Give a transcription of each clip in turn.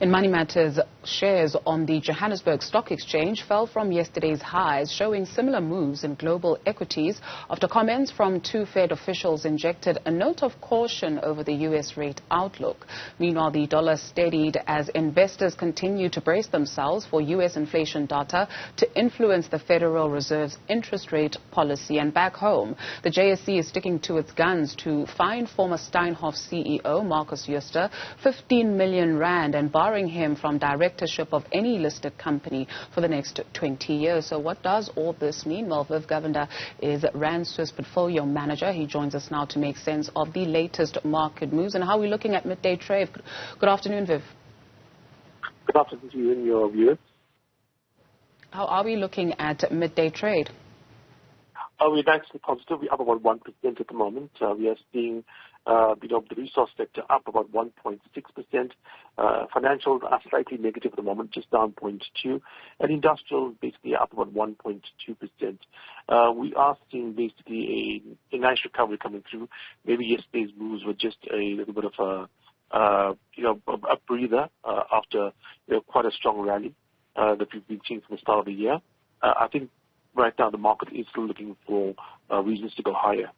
In Money Matters, shares on the Johannesburg Stock Exchange fell from yesterday's highs, showing similar moves in global equities after comments from two Fed officials injected a note of caution over the U.S. rate outlook. Meanwhile, the dollar steadied as investors continue to brace themselves for U.S. inflation data to influence the Federal Reserve's interest rate policy. And back home, the JSE is sticking to its guns to fine former Steinhoff CEO Markus Jooste 15 million rand and barring him from directorship of any listed company for the next 20 years. So what does all this mean? Well, Viv Govender is Rand Swiss portfolio manager. He joins us now to make sense of the latest market moves and how we're looking at midday trade. Good afternoon, Viv. Good afternoon to you and your viewers. How are we looking at midday trade? We're nicely positive. We're up about 1% at the moment. We are seeing the resource sector up about 1.6%. Financials are slightly negative at the moment, just down 0.2%. And industrial basically up about 1.2%. We are seeing basically a nice recovery coming through. Maybe yesterday's moves were just a little bit of a breather after quite a strong rally that we've been seeing from the start of the year. I think right now the market is still looking for reasons to go higher.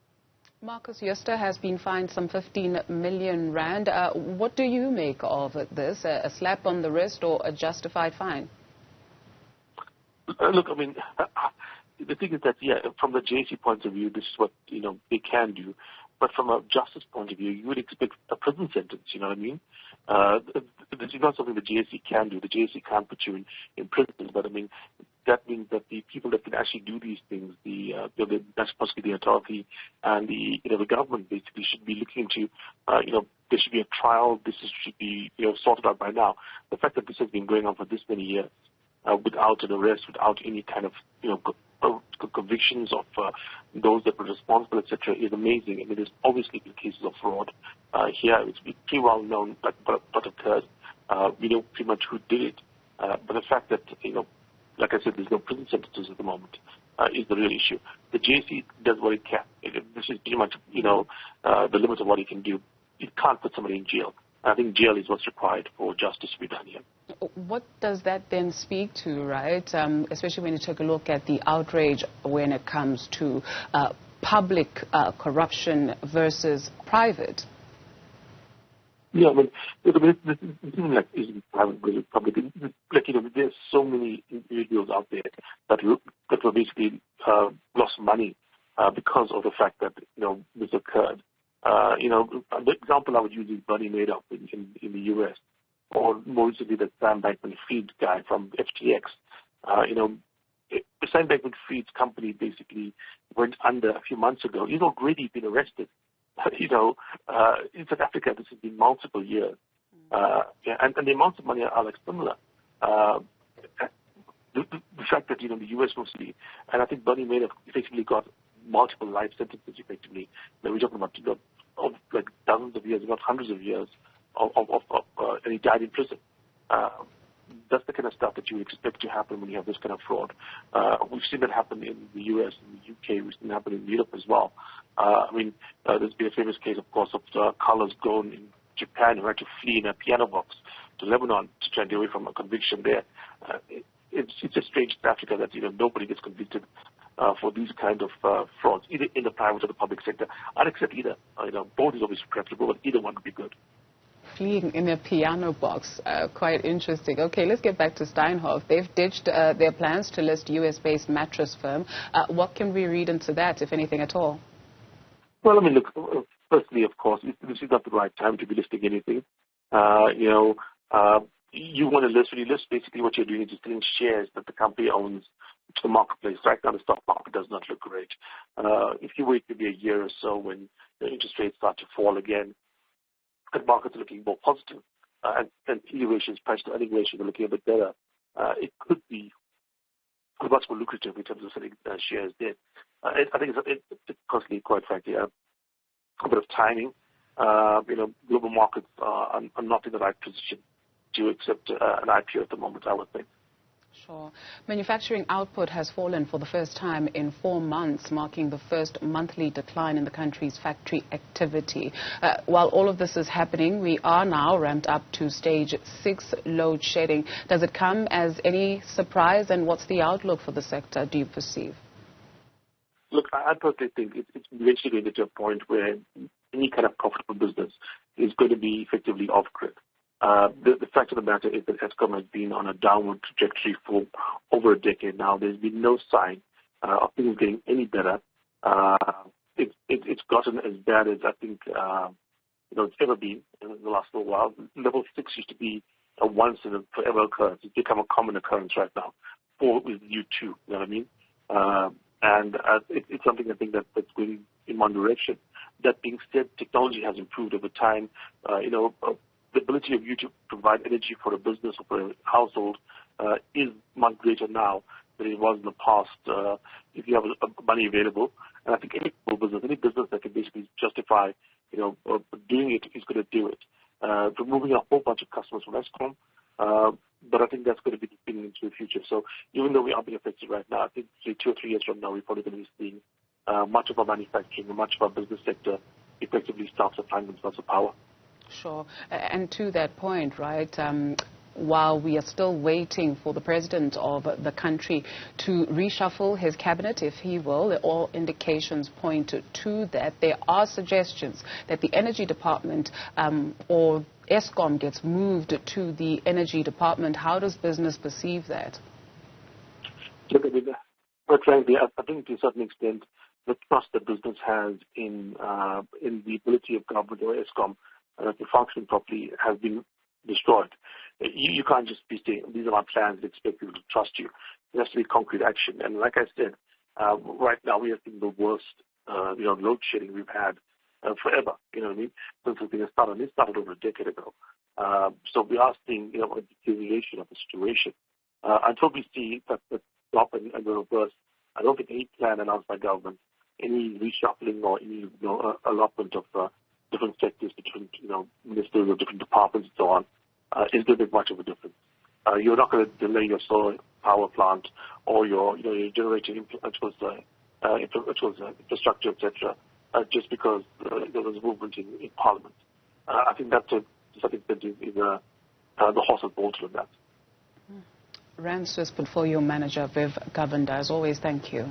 Markus Jooste has been fined some 15 million rand. What do you make of this? A slap on the wrist or a justified fine? Look, I mean, the thing is that, from the JSE point of view, this is what, they can do. But from a justice point of view, you would expect a prison sentence, you know what I mean? This is not something the JSE can do. The JSE can't put you in prison, but I mean, that means that the people that can actually do these things, that's possibly the authority and the government basically should be looking into, there should be a trial. This should be, sorted out by now. The fact that this has been going on for this many years, without an arrest, without any kind of, convictions of those that were responsible, etc., is amazing. I mean, there's obviously been cases of fraud here. It's pretty well known what occurred. We know pretty much who did it. But the fact that, like I said, there's no prison sentences at the moment is the real issue. The JSE does what it can. This is pretty much, the limit of what it can do. It can't put somebody in jail. I think jail is what's required for justice to be done here. What does that then speak to, right? Especially when you take a look at the outrage when it comes to public corruption versus private. Yeah, I mean, this isn't like private versus public. Like, there's so many individuals out there that were basically lost money because of the fact that, this occurred. The example I would use is Bernie Madoff in the U.S. or more recently the Sam Bankman-Fried guy from FTX. The Sam Bankman-Fried's company basically went under a few months ago. He's already been arrested. In South Africa, this has been multiple years. And the amounts of money are like similar. The fact that, the U.S. mostly, and I think Bernie Madoff effectively got multiple life sentences effectively. Now we're talking about like dozens of years, not hundreds of years and he died in prison. That's the kind of stuff that you would expect to happen when you have this kind of fraud. We've seen that happen in the US, in the UK, we've seen it happen in Europe as well. There's been a famous case, of course, of Carlos Ghosn in Japan who had to flee in a piano box to Lebanon to try and get away from a conviction there. It's just strange in Africa that nobody gets convicted for these kind of frauds, either in the private or the public sector. I'd accept either. Both is obviously preferable, but either one would be good. Fleeing in a piano box, quite interesting. Okay, let's get back to Steinhoff. They've ditched their plans to list US-based mattress firm. What can we read into that, if anything at all? Well, I mean, look, firstly, of course, this is not the right time to be listing anything. You want to list, when you list, basically what you're doing is just selling shares that the company owns to the marketplace. Right now, the stock market does not look great. If you wait maybe a year or so when the interest rates start to fall again, the markets are looking more positive, and PE ratios, price to earning ratios are looking a bit better. It could be much more lucrative in terms of selling shares there. I think it's constantly, quite frankly, a bit of timing. Global markets are not in the right position to accept an IPO at the moment, I would think. Sure. Manufacturing output has fallen for the first time in 4 months, marking the first monthly decline in the country's factory activity. While all of this is happening, we are now ramped up to stage 6 load shedding. Does it come as any surprise, and what's the outlook for the sector, do you perceive? Look, I personally think it's eventually going to get to a point where any kind of profitable business is going to be effectively off-grid. The fact of the matter is that Eskom has been on a downward trajectory for over a decade now. There's been no sign of things getting any better. It's gotten as bad as I think it's ever been in the last little while. Level 6 used to be a once in a forever occurrence. It's become a common occurrence right now. 4 is new 2, you know what I mean? It's something I think that's going in one direction. That being said, technology has improved over time. The ability of you to provide energy for a business or for a household is much greater now than it was in the past if you have money available. And I think any business that can basically justify, doing it is going to do it. Removing a whole bunch of customers from Eskom, but I think that's going to be the thing into the future. So even though we are being affected right now, I think 2 or 3 years from now, we're probably going to be seeing much of our manufacturing and much of our business sector effectively start supplying themselves with power. Sure. And to that point, right, while we are still waiting for the president of the country to reshuffle his cabinet, if he will, all indications point to that. There are suggestions that the energy department or Eskom gets moved to the energy department. How does business perceive that? Look, quite frankly, I think to a certain extent, the trust that business has in the ability of government or Eskom to function properly has been destroyed. You can't just be saying, these are my plans and expect people to trust you. There has to be concrete action. And like I said, right now we are seeing the worst load shedding we've had forever, you know what I mean, since the thing started. It started over a decade ago. So we are seeing a deterioration of the situation. Until we see that drop and the reverse, I don't think any plan announced by government, any reshuffling or any allotment of different sectors between ministers or different departments and so on is going to make much of a difference. You're not going to delay your solar power plant or your generating infrastructure, etc., just because there was movement in Parliament. I think that's to some extent is the horse and bolted of that. Rand's Swiss Portfolio Manager Viv Govender, as always, thank you.